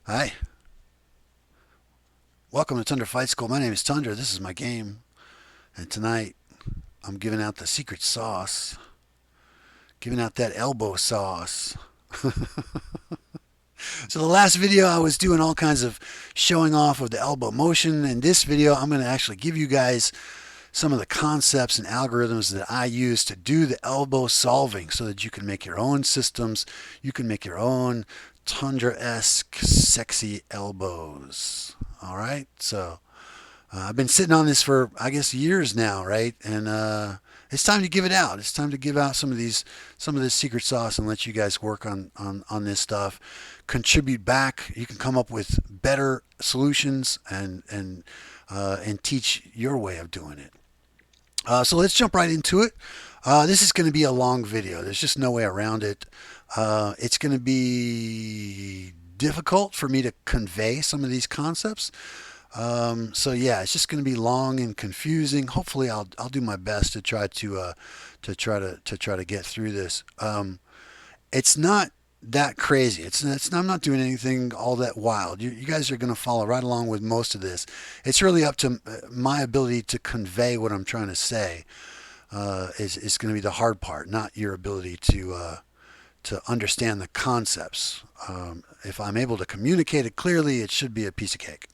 Hi, welcome to Tundra Fight School. My name is Tundra. This is my game, and tonight I'm giving out the secret sauce, giving out that elbow sauce. So the last video I was doing all kinds of showing off of the elbow motion. In this video, I'm going to actually give you guys some of the concepts and algorithms that I use to do the elbow solving so that you can make your own systems. You can make your own Tundra-esque sexy elbows. All right, so I've been sitting on this for, I guess, years now, right? And it's time to give it out. It's time to give out some of this secret sauce and let you guys work on this stuff. Contribute back. You can come up with better solutions and teach your way of doing it. So let's jump right into it. This is going to be a long video. There's just no way around it. It's going to be difficult for me to convey some of these concepts. So yeah, it's just going to be long and confusing. Hopefully, I'll do my best to try to get through this. It's not that crazy. I'm not doing anything all that wild. You guys are going to follow right along with most of this. It's really up to my ability to convey what I'm trying to say. Is going to be the hard part, not your ability to understand the concepts. If I'm able to communicate it clearly, it should be a piece of cake.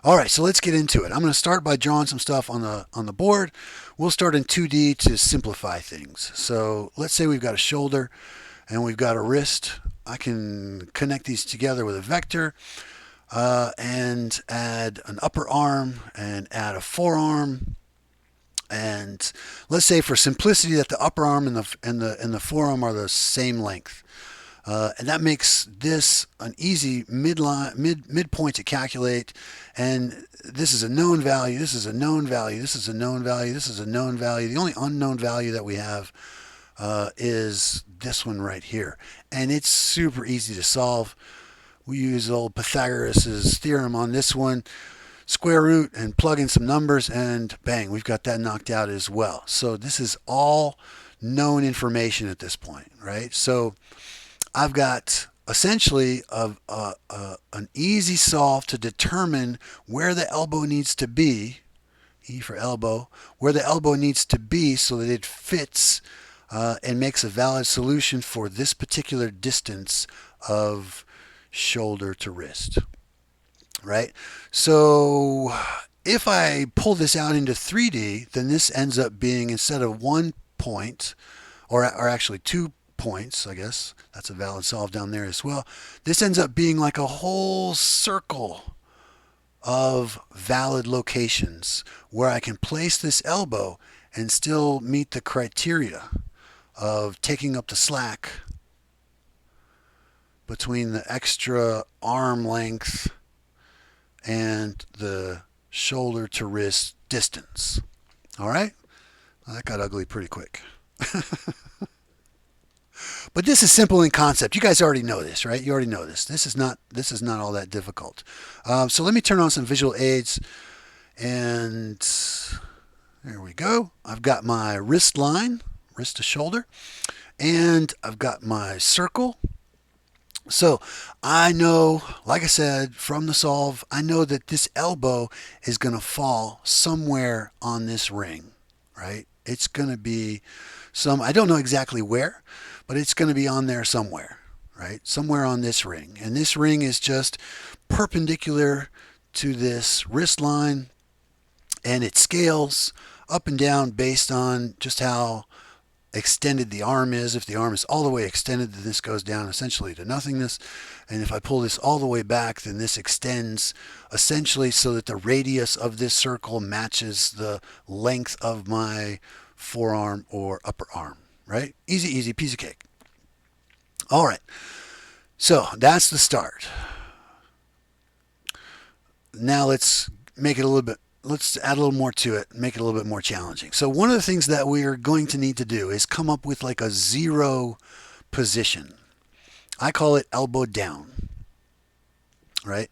All right, so let's get into it. I'm going to start by drawing some stuff on the board. We'll start in 2D to simplify things. So let's say we've got a shoulder and we've got a wrist. I can connect these together with a vector and add an upper arm and add a forearm. And let's say for simplicity that the upper arm and the forearm are the same length. And that makes this an easy midpoint to calculate. And this is a known value. This is a known value. This is a known value. This is a known value. The only unknown value that we have is this one right here. And it's super easy to solve. We use old Pythagoras' theorem on this one. Square root and plug in some numbers, and bang, we've got that knocked out as well. So this is all known information at this point, right? So I've got essentially an easy solve to determine where the elbow needs to be, E for elbow, where the elbow needs to be so that it fits and makes a valid solution for this particular distance of shoulder to wrist, right? So if I pull this out into 3D, then this ends up being, instead of one point, or actually 2 points, I guess that's a valid solve down there as well. This ends up being like a whole circle of valid locations where I can place this elbow and still meet the criteria of taking up the slack between the extra arm length and the shoulder to wrist distance. All right? Well, that got ugly pretty quick. But this is simple in concept. You guys already know this, right? You already know this. This is not all that difficult. So let me turn on some visual aids, and there we go. I've got my wrist line, wrist to shoulder, and I've got my circle. So I know, like I said, from the solve, I know that this elbow is going to fall somewhere on this ring, right? It's going to be I don't know exactly where, but it's going to be on there somewhere, right? Somewhere on this ring. And this ring is just perpendicular to this wrist line, and it scales up and down based on just how extended the arm is. If the arm is all the way extended, then this goes down essentially to nothingness. And if I pull this all the way back, then this extends essentially so that the radius of this circle matches the length of my forearm or upper arm, right? Easy, easy, piece of cake. All right. So that's the start. Now let's make it a little bit, let's add a little more to it, make it a little bit more challenging. So one of the things that we are going to need to do is come up with like a zero position. I call it elbow down, right?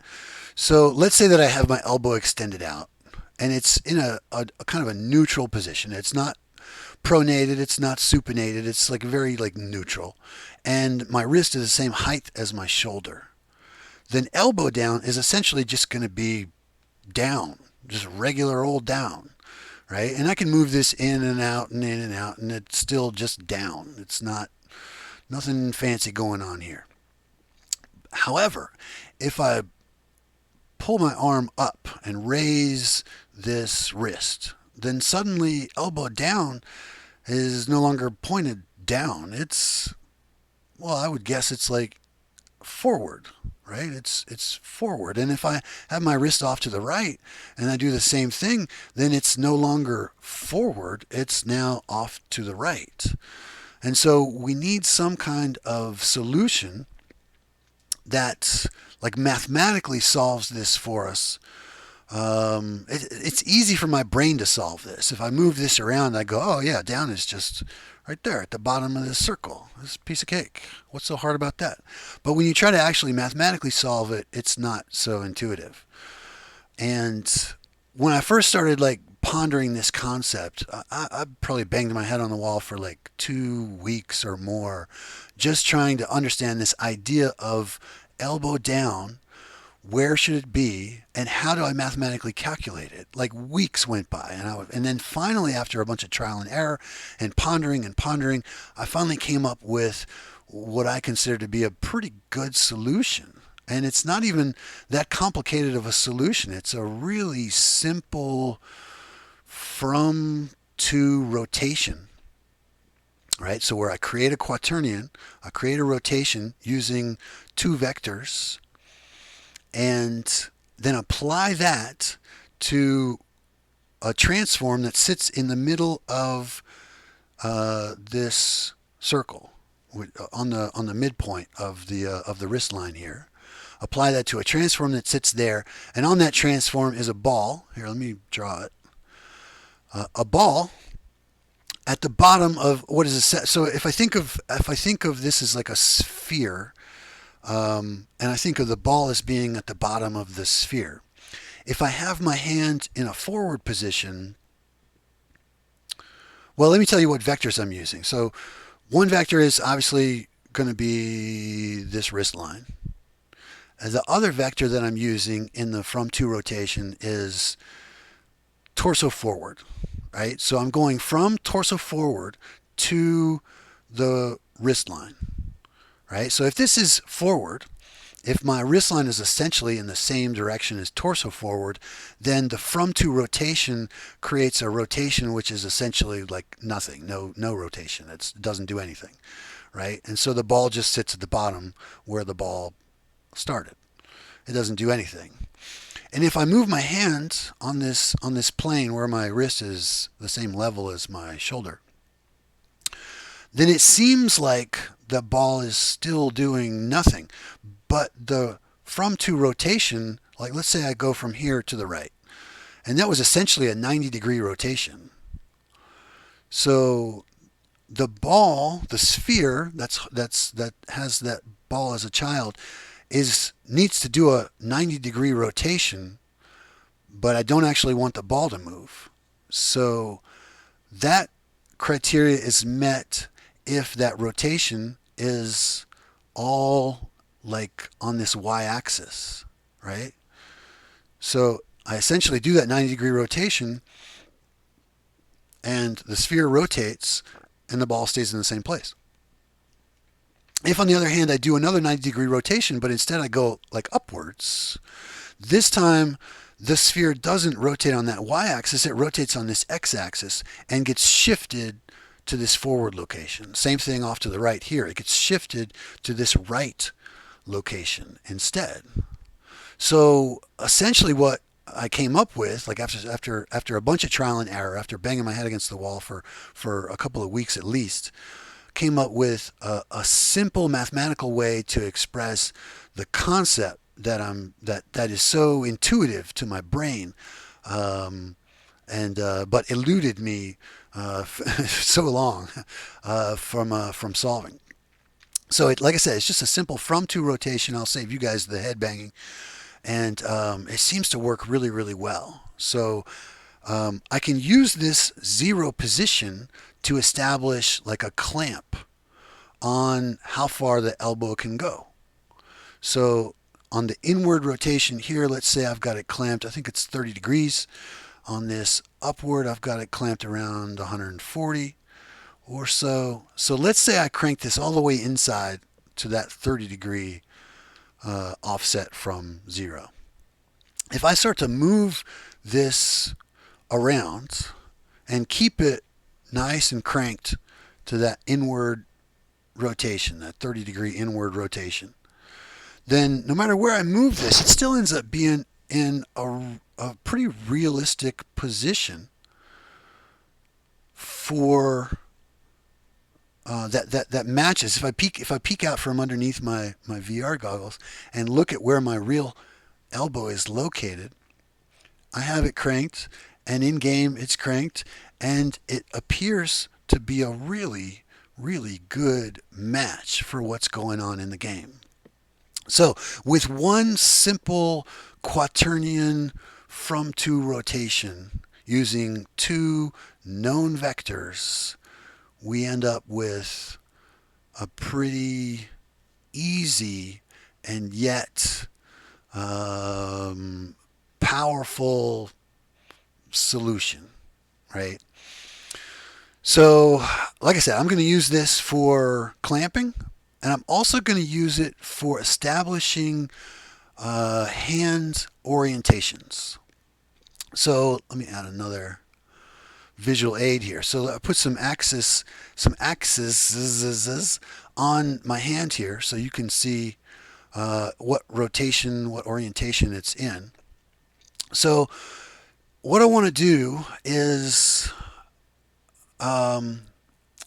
So let's say that I have my elbow extended out and it's in a kind of a neutral position. It's not pronated, it's not supinated, it's like very like neutral. And my wrist is the same height as my shoulder. then elbow down is essentially just going to be down, just regular old down, right? And I can move this in and out and in and out, and it's still just down. It's not nothing fancy going on here. However, if I pull my arm up and raise this wrist, then suddenly elbow down is no longer pointed down. It's, well, I would guess it's like forward, right? It's forward. And if I have my wrist off to the right and I do the same thing, then it's no longer forward, it's now off to the right. And so we need some kind of solution that like mathematically solves this for us. It's easy for my brain to solve this. If I move this around, I go, oh yeah, down is just right there at the bottom of this circle. This piece of cake. What's so hard about that? But when you try to actually mathematically solve it, it's not so intuitive. And when I first started like pondering this concept, I probably banged my head on the wall for like 2 weeks or more, just trying to understand this idea of elbow down. Where should it be, and how do I mathematically calculate it? Like weeks went by, and then finally, after a bunch of trial and error and pondering, I finally came up with what I consider to be a pretty good solution. And it's not even that complicated of a solution. It's a really simple from to rotation, right? So where I create a quaternion, I create a rotation using two vectors, and then apply that to a transform that sits in the middle of this circle on the midpoint of the wrist line here. Apply that to a transform that sits there, and on that transform is a ball. Here, let me draw it. A ball at the bottom of what is a set. So if I think of this as like a sphere. And I think of the ball as being at the bottom of the sphere. If I have my hand in a forward position, well, let me tell you what vectors I'm using. So one vector is obviously going to be this wrist line. And the other vector that I'm using in the from to rotation is torso forward, right? So I'm going from torso forward to the wrist line. Right? So if this is forward, if my wrist line is essentially in the same direction as torso forward, then the from to rotation creates a rotation which is essentially like nothing, no rotation. It doesn't do anything, right? And so the ball just sits at the bottom where the ball started. It doesn't do anything. And if I move my hand on this plane where my wrist is the same level as my shoulder, then it seems like the ball is still doing nothing. But the from to rotation, like let's say I go from here to the right, and that was essentially a 90-degree rotation. So the ball, the sphere that has that ball as a child, needs to do a 90-degree rotation, but I don't actually want the ball to move. So that criteria is met if that rotation is all like on this y-axis, right? So I essentially do that 90-degree rotation, and the sphere rotates, and the ball stays in the same place. If, on the other hand, I do another 90-degree rotation, but instead I go like upwards, this time the sphere doesn't rotate on that y-axis, it rotates on this x-axis and gets shifted to this forward location. Same thing off to the right here. It gets shifted to this right location instead. So essentially what I came up with, like after a bunch of trial and error, after banging my head against the wall for a couple of weeks at least, came up with a simple mathematical way to express the concept that is so intuitive to my brain, but eluded me so long from solving. So like I said, it's just a simple from to rotation. I'll save you guys the head banging, and it seems to work really, really well. So I can use this zero position to establish like a clamp on how far the elbow can go. So On the inward rotation here, let's say I've got it clamped, I think it's 30 degrees. On this upward, I've got it clamped around 140 or so. So let's say I crank this all the way inside to that 30-degree offset from 0. If I start to move this around and keep it nice and cranked to that inward rotation, that 30-degree inward rotation, then no matter where I move this, it still ends up being in a pretty realistic position for that matches. If I peek out from underneath my VR goggles and look at where my real elbow is located, I have it cranked, and in game it's cranked, and it appears to be a really, really good match for what's going on in the game. So with one simple quaternion from to rotation using two known vectors, we end up with a pretty easy and yet powerful solution, right? So, like I said, I'm going to use this for clamping, and I'm also going to use it for establishing hand orientations. So let me add another visual aid here. So I put some axes on my hand here, so you can see what rotation, what orientation it's in. So what I want to do is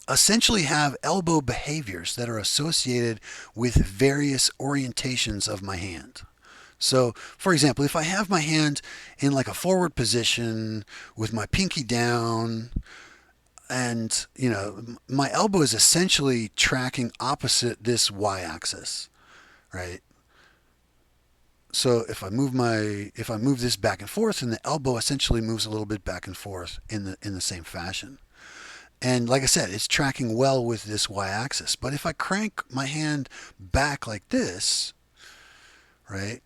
essentially have elbow behaviors that are associated with various orientations of my hand. So, for example, if I have my hand in like a forward position with my pinky down, and my elbow is essentially tracking opposite this y-axis, right? So if I move this back and forth, then the elbow essentially moves a little bit back and forth in the same fashion. And like I said, it's tracking well with this y-axis. But if I crank my hand back like this, right,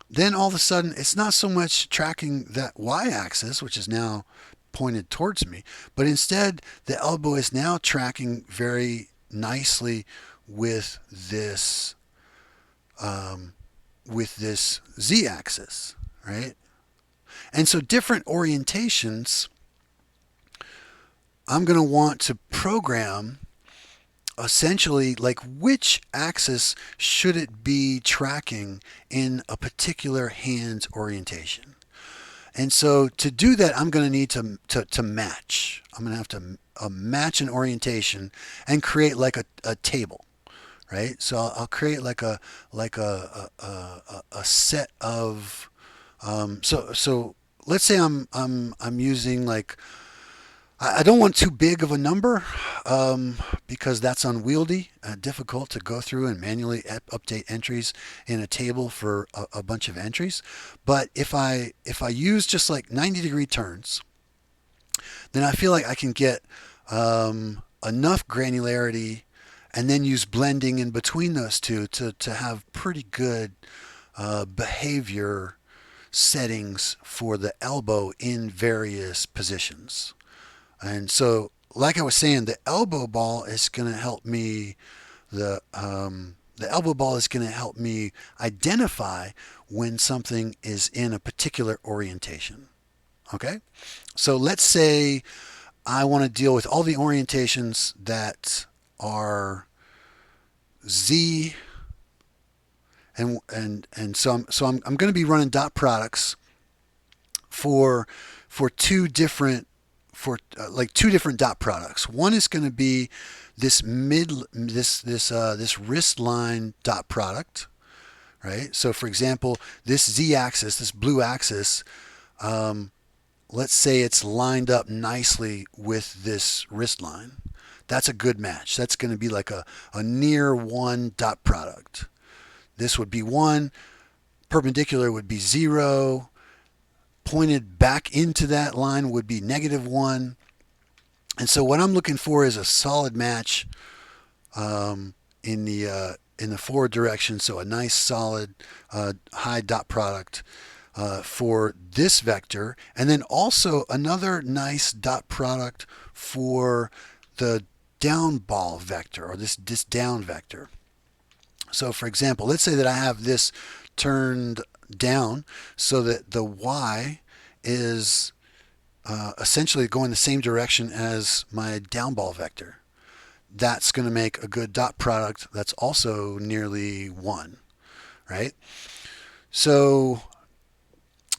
then all of a sudden it's not so much tracking that y-axis, which is now pointed towards me, but instead the elbow is now tracking very nicely with this z-axis, right? And so different orientations, I'm going to want to program essentially like which axis should it be tracking in a particular hand orientation. And so to do that, I'm going to need to match. I'm going to have to match an orientation and create like a table, right? So I'll create like a set of so let's say I'm using like, I don't want too big of a number because that's unwieldy, difficult to go through and manually update entries in a table for a bunch of entries. But if I use just like 90-degree turns, then I feel like I can get enough granularity and then use blending in between those two to have pretty good behavior settings for the elbow in various positions. And so, like I was saying, the elbow ball is going to help me. The elbow ball is going to help me identify when something is in a particular orientation. Okay, so let's say I want to deal with all the orientations that are Z, and so I'm going to be running dot products for two different two different dot products. One is going to be this wrist line dot product, right? So for example, this z-axis, this blue axis, let's say it's lined up nicely with this wrist line. That's a good match. That's going to be like a near one dot product. This would be 1, perpendicular would be 0, pointed back into that line would be -1. And so what I'm looking for is a solid match in the in the forward direction, so a nice solid high dot product for this vector, and then also another nice dot product for the down ball vector, or this down vector. So for example, let's say that I have this turned down so that the y is essentially going the same direction as my down ball vector. That's going to make a good dot product that's also nearly 1, right? So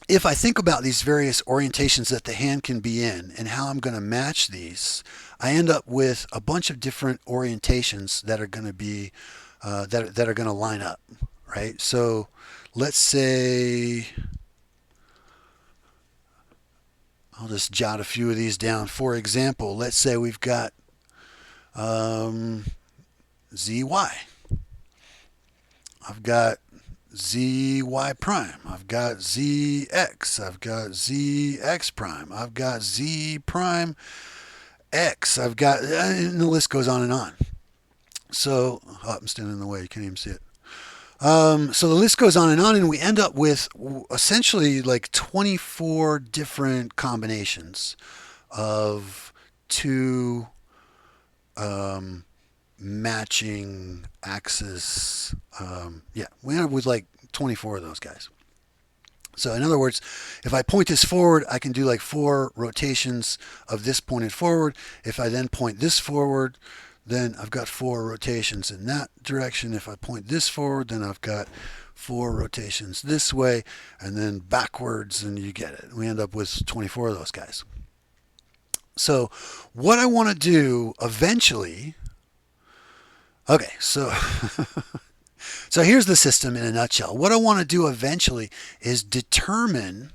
if I think about these various orientations that the hand can be in and how I'm going to match these, I end up with a bunch of different orientations that are going to be that are going to line up, right? So let's say I'll just jot a few of these down. For example, let's say we've got ZY. I've got ZY prime. I've got ZX. I've got ZX prime. I've got Z prime X. I've got, and the list goes on and on. So, oh, I'm standing in the way. You can't even see it. So the list goes on, and we end up with essentially like 24 different combinations of two matching axis. Yeah, we end up with like 24 of those guys. So in other words, if I point this forward, I can do like 4 rotations of this pointed forward. If I then point this forward, then I've got 4 rotations in that direction. If I point this forward, then I've got 4 rotations this way, and then backwards, and you get it. We end up with 24 of those guys. So what I want to do eventually, okay, so so here's the system in a nutshell. What I want to do eventually is determine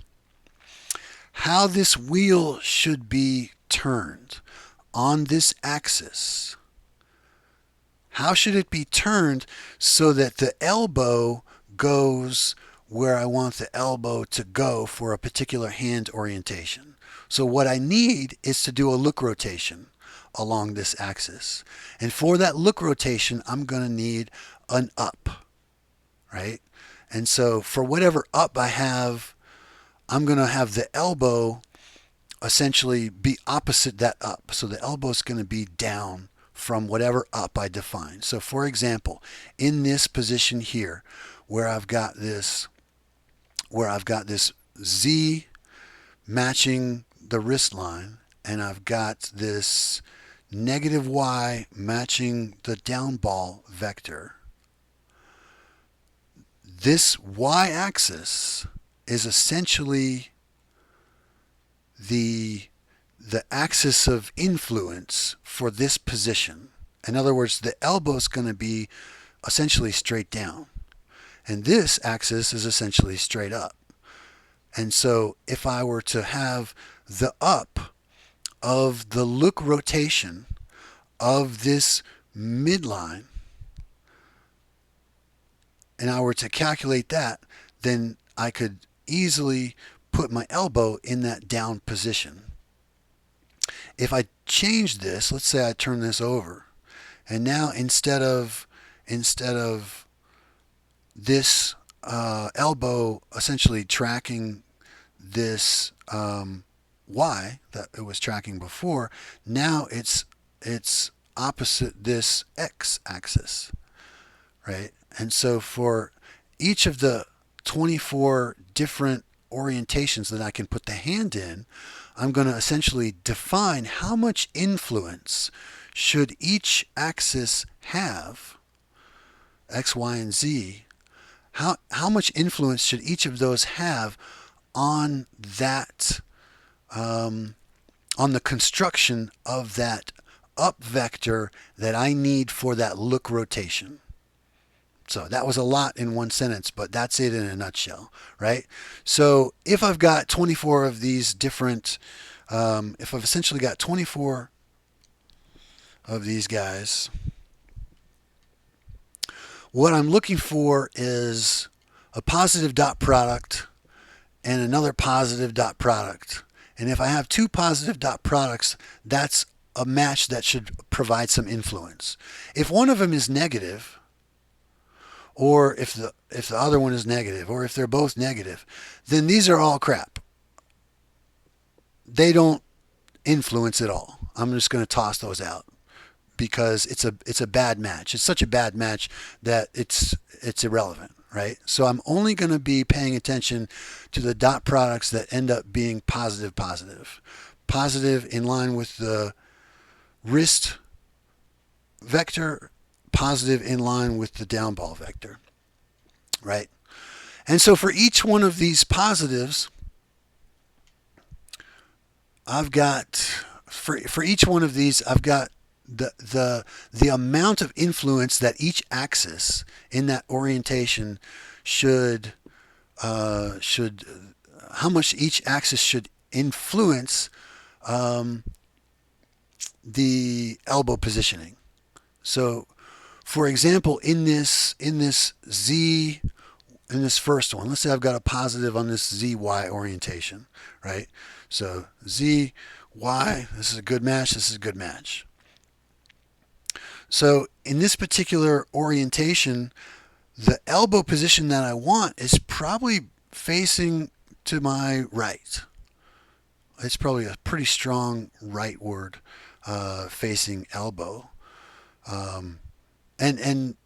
how this wheel should be turned on this axis. How should it be turned so that the elbow goes where I want the elbow to go for a particular hand orientation? So what I need is to do a look rotation along this axis. And for that look rotation, I'm going to need an up, right? And so for whatever up I have, I'm going to have the elbow essentially be opposite that up. So the elbow is going to be down from whatever up I define. So for example, in this position here, where I've got this Z matching the wrist line, and I've got this negative Y matching the down ball vector, this Y-axis is essentially the axis of influence for this position. In other words, the elbow is going to be essentially straight down, and this axis is essentially straight up. And so if I were to have the up of the look rotation of this midline, and I were to calculate that, then I could easily put my elbow in that down position. If I change this, let's say I turn this over, and now instead of this elbow essentially tracking this Y that it was tracking before, now it's opposite this X axis, right? And so for each of the 24 different orientations that I can put the hand in, I'm going to essentially define how much influence should each axis have, X, Y, and Z. How much influence should each of those have on that, on the construction of that up vector that I need for that look rotation? So that was a lot in one sentence, but that's it in a nutshell, right? So if I've got 24 of these different, if I've essentially got 24 of these guys, what I'm looking for is a positive dot product and another positive dot product. And if I have 2 positive dot products, that's a match that should provide some influence. If one of them is negative, or if the other one is negative, or if they're both negative, then these are all crap. They don't influence at all. I'm just going to toss those out because it's a bad match. It's such a bad match that it's irrelevant, right? So I'm only going to be paying attention to the dot products that end up being positive, positive in line with the wrist vector, positive in line with the down ball vector, right? And so for each one of these positives, I've got for each one of these, I've got the amount of influence that each axis in that orientation should how much each axis should influence the elbow positioning. So, for example, in this Z, in this first one, let's say I've got a positive on this ZY orientation, right? So ZY, this is a good match, this is a good match. So in this particular orientation, the elbow position that I want is probably facing to my right. It's probably a pretty strong rightward facing elbow. And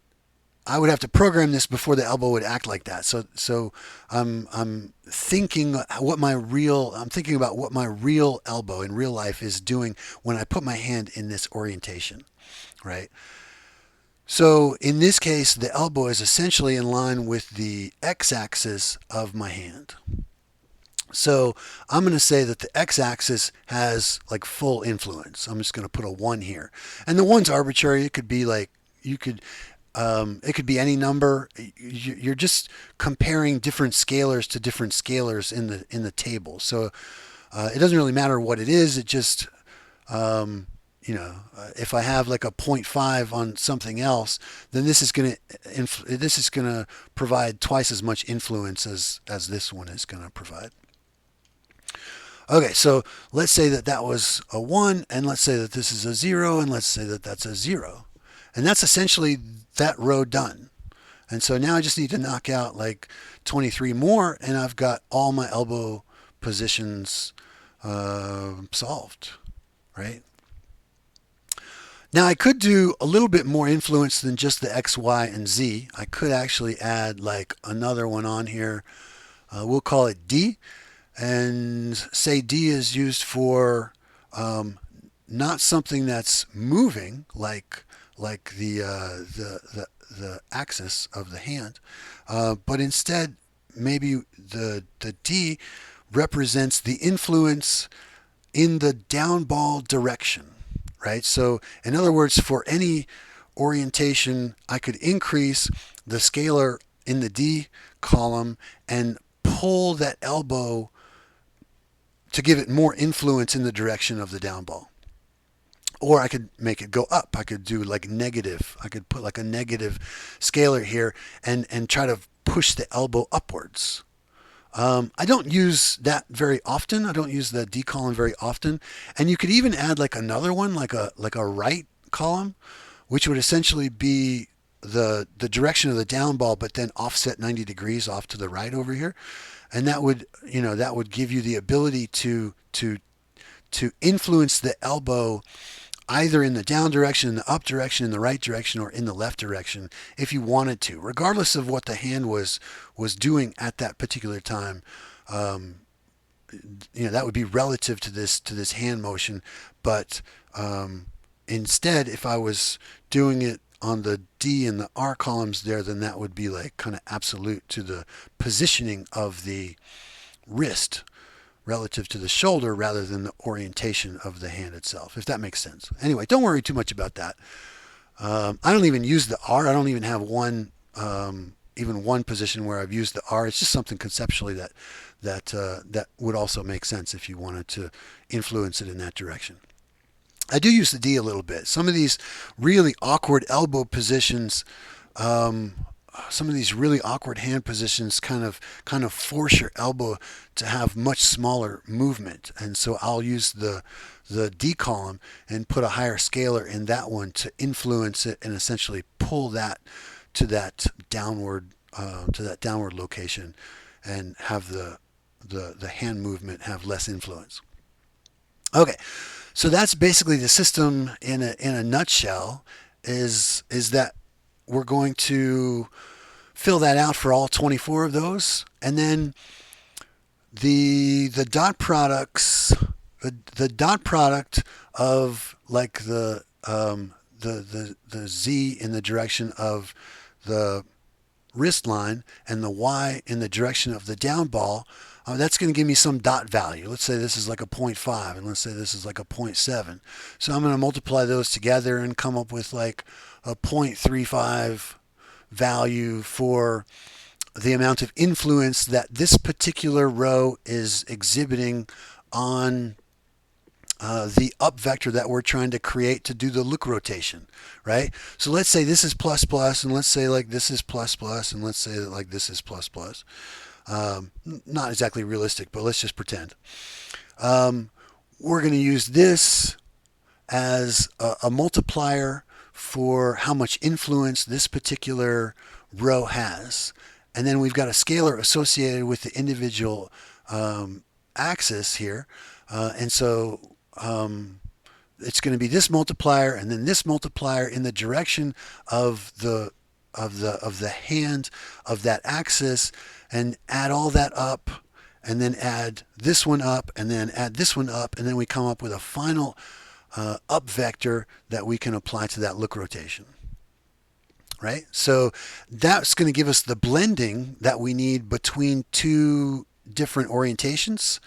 I would have to program this before the elbow would act like that. So I'm thinking about what my real elbow in real life is doing when I put my hand in this orientation, right? So in this case, the elbow is essentially in line with the x-axis of my hand. So I'm going to say that the x-axis has like full influence. I'm just going to put a 1 here. And the 1's arbitrary. It could be like, it could be any number. You're just comparing different scalars to different scalars in the table. So it doesn't really matter what it is. It just, if I have like a 0.5 on something else, then this is going to provide twice as much influence as this one is going to provide. Okay, so let's say that was a 1, and let's say that this is a 0, and let's say that that's a 0. And that's essentially that row done. And so now I just need to knock out like 23 more, and I've got all my elbow positions solved, right? Now I could do a little bit more influence than just the X, Y, and Z. I could actually add like another one on here. We'll call it D. And say D is used for not something that's moving like the axis of the hand, but instead maybe the D represents the influence in the down ball direction, right? So in other words, for any orientation, I could increase the scalar in the D column and pull that elbow to give it more influence in the direction of the down ball. Or I could make it go up. I could do like negative. I could put like a negative scalar here and try to push the elbow upwards. I don't use that very often. I don't use the D column very often. And you could even add like another one, like a right column, which would essentially be the direction of the down ball, but then offset 90 degrees off to the right over here. And that would give you the ability to influence the elbow either in the down direction, in the up direction, in the right direction, or in the left direction if you wanted to, regardless of what the hand was doing at that particular time. That would be relative to this hand motion, but instead, if I was doing it on the D and the R columns there, then that would be like kind of absolute to the positioning of the wrist relative to the shoulder rather than the orientation of the hand itself, if that makes sense. Anyway, don't worry too much about that. I don't even use the R. I don't even have even one position where I've used the R. It's just something conceptually that would also make sense if you wanted to influence it in that direction. I do use the D a little bit. Some of these really awkward elbow positions, some of these really awkward hand positions kind of force your elbow to have much smaller movement. And so I'll use the D column and put a higher scalar in that one to influence it and essentially pull that to that downward location, and have the hand movement have less influence. Okay, so that's basically the system in a nutshell. Is that we're going to fill that out for all 24 of those, and then the dot products, the dot product of like the Z in the direction of the wrist line and the Y in the direction of the down ball, that's going to give me some dot value. Let's say this is like a 0.5 and let's say this is like a 0.7. So I'm going to multiply those together and come up with like a 0.35 value for the amount of influence that this particular row is exhibiting on the up vector that we're trying to create to do the look rotation, right? So let's say this is plus plus, and let's say like this is plus plus, and let's say that like this is plus plus. Not exactly realistic, but let's just pretend. We're going to use this as a multiplier for how much influence this particular row has. And then we've got a scalar associated with the individual axis here. And so it's going to be this multiplier and then this multiplier in the direction of the hand of that axis, and add all that up, and then add this one up, and then add this one up, and then we come up with a final up vector that we can apply to that look rotation. Right? So that's going to give us the blending that we need between two different orientations.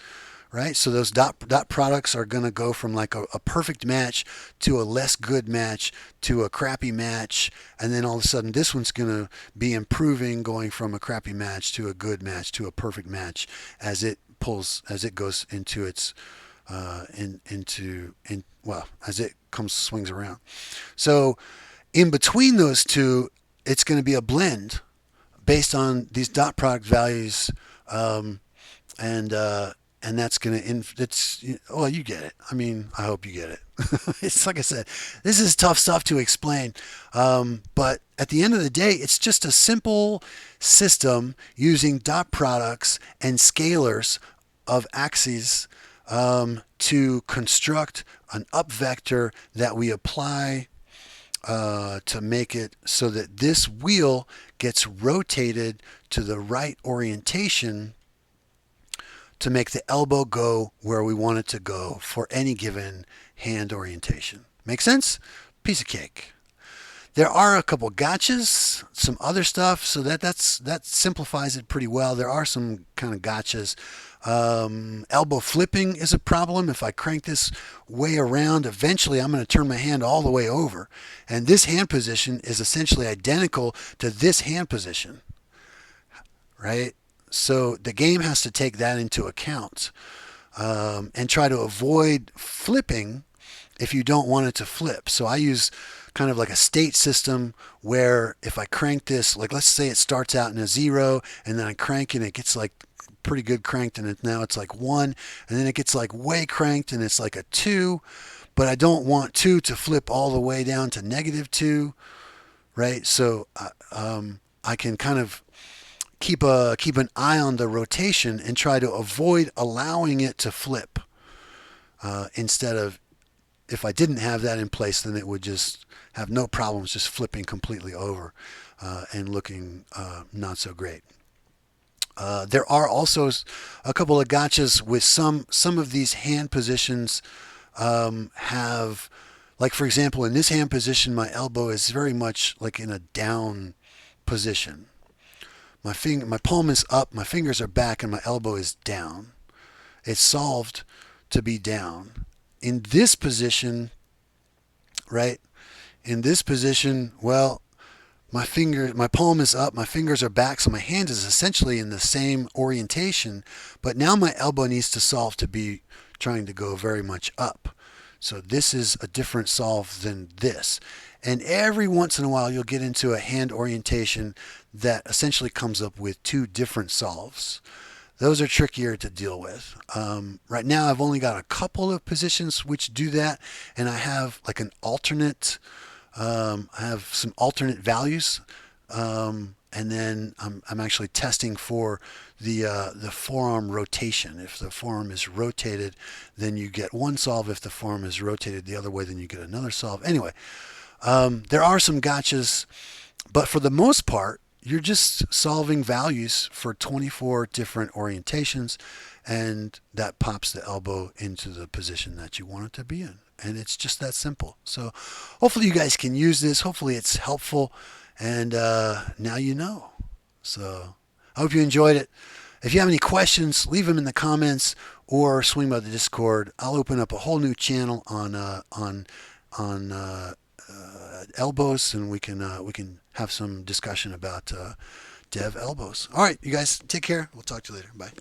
Right? So those dot products are going to go from like a perfect match to a less good match to a crappy match, and then all of a sudden this one's going to be improving, going from a crappy match to a good match to a perfect match as it goes into its as it swings around. So in between those two, it's going to be a blend based on these dot product values, and that's going to, well, you get it. I mean, I hope you get it. It's like I said, this is tough stuff to explain. But at the end of the day, it's just a simple system using dot products and scalars of axes to construct an up vector that we apply to make it so that this wheel gets rotated to the right orientation to make the elbow go where we want it to go for any given hand orientation. Make sense? Piece of cake. There are a couple gotchas, some other stuff, so that simplifies it pretty well. There are some kind of gotchas. Elbow flipping is a problem. If I crank this way around, eventually I'm going to turn my hand all the way over. And this hand position is essentially identical to this hand position, right? So the game has to take that into account and try to avoid flipping if you don't want it to flip. So I use kind of like a state system where if I crank this, like let's say it starts out in a 0 and then I crank and it gets like pretty good cranked and now it's like 1, and then it gets like way cranked and it's like a 2, but I don't want 2 to flip all the way down to -2, right? So I can kind of keep an eye on the rotation and try to avoid allowing it to flip. Instead of, if I didn't have that in place, then it would just have no problems just flipping completely over and looking not so great. There are also a couple of gotchas with some of these hand positions have, like for example, in this hand position, my elbow is very much like in a down position. My palm is up, my fingers are back, and my elbow is down. It's solved to be down. In this position, right? In this position, well, my palm is up, my fingers are back, so my hand is essentially in the same orientation, but now my elbow needs to solve to be trying to go very much up. So this is a different solve than this. And every once in a while you'll get into a hand orientation that essentially comes up with two different solves. Those are trickier to deal with. Right now I've only got a couple of positions which do that, and I have like an alternate, I have some alternate values And then I'm actually testing for the forearm rotation. If the forearm is rotated, then you get one solve. If the forearm is rotated the other way, then you get another solve. Anyway, there are some gotchas, but for the most part, you're just solving values for 24 different orientations, and that pops the elbow into the position that you want it to be in. And it's just that simple. So hopefully you guys can use this. Hopefully it's helpful. And now you know. So I hope you enjoyed it. If you have any questions, leave them in the comments or swing by the Discord. I'll open up a whole new channel on elbows, and we can have some discussion about dev elbows. All right, you guys, take care. We'll talk to you later. Bye.